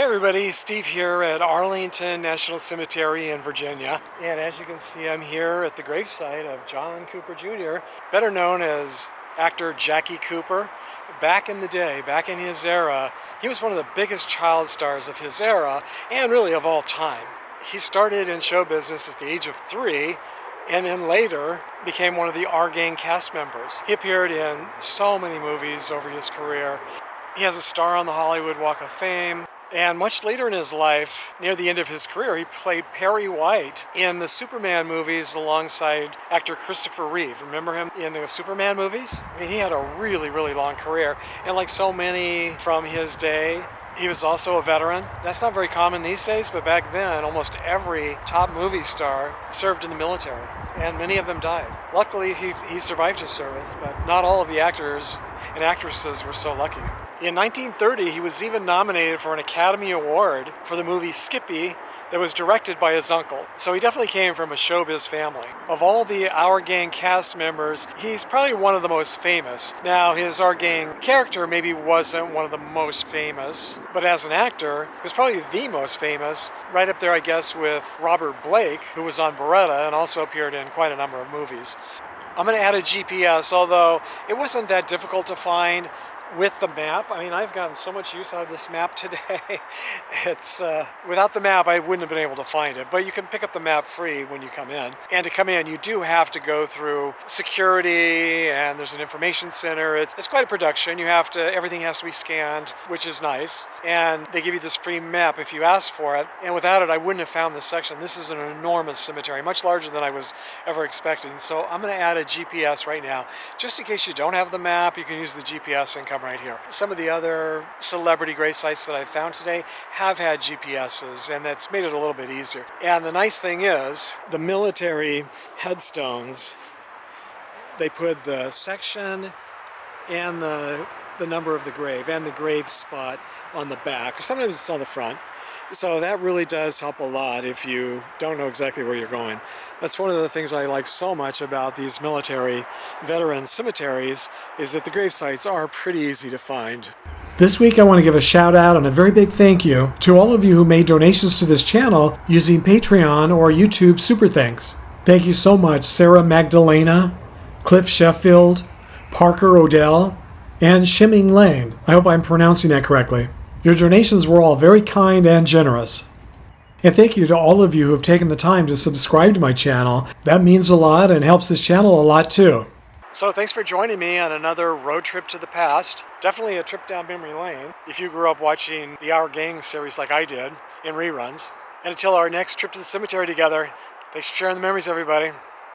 Hey everybody, Steve here at Arlington National Cemetery in Virginia. And as you can see, I'm here at the gravesite of John Cooper Jr., better known as actor Jackie Cooper. Back in the day, back in his era, he was one of the biggest child stars of his era, and really of all time. He started in show business at the age of 3, and then later became one of the Our Gang cast members. He appeared in so many movies over his career. He has a star on the Hollywood Walk of Fame. And much later in his life, near the end of his career, he played Perry White in the Superman movies alongside actor Christopher Reeve. Remember him in the Superman movies? I mean, he had a really, really long career. And like so many from his day, he was also a veteran. That's not very common these days, but back then, almost every top movie star served in the military, and many of them died. Luckily, he survived his service, but not all of the actors and actresses were so lucky. In 1930, he was even nominated for an Academy Award for the movie Skippy that was directed by his uncle. So he definitely came from a showbiz family. Of all the Our Gang cast members, he's probably one of the most famous. Now, his Our Gang character maybe wasn't one of the most famous, but as an actor, he was probably the most famous, right up there, I guess, with Robert Blake, who was on Beretta and also appeared in quite a number of movies. I'm going to add a GPS, although it wasn't that difficult to find with the map. I mean, I've gotten so much use out of this map today. It's without the map, I wouldn't have been able to find it, but you can pick up the map free when you come in. And to come in, you do have to go through security, and there's an information center. It's quite a production. Everything has to be scanned, which is nice. And they give you this free map if you ask for it. And without it, I wouldn't have found this section. This is an enormous cemetery, much larger than I was ever expecting. So I'm going to add a GPS right now. Just in case you don't have the map, you can use the GPS and come right here. Some of the other celebrity grave sites that I've found today have had GPSs, and that's made it a little bit easier. And the nice thing is, the military headstones, they put the section and the number of the grave and the grave spot on the back, or sometimes it's on the front. So that really does help a lot if you don't know exactly where you're going. That's one of the things I like so much about these military veteran cemeteries, is that the grave sites are pretty easy to find. This week I want to give a shout out and a very big thank you to all of you who made donations to this channel using Patreon or YouTube Super Thanks. Thank you so much, Sarah Magdalena, Cliff Sheffield, Parker Odell, and Shimming Lane. I hope I'm pronouncing that correctly. Your donations were all very kind and generous. And thank you to all of you who have taken the time to subscribe to my channel. That means a lot and helps this channel a lot too. So thanks for joining me on another road trip to the past. Definitely a trip down memory lane if you grew up watching the Our Gang series like I did in reruns. And until our next trip to the cemetery together, thanks for sharing the memories, everybody.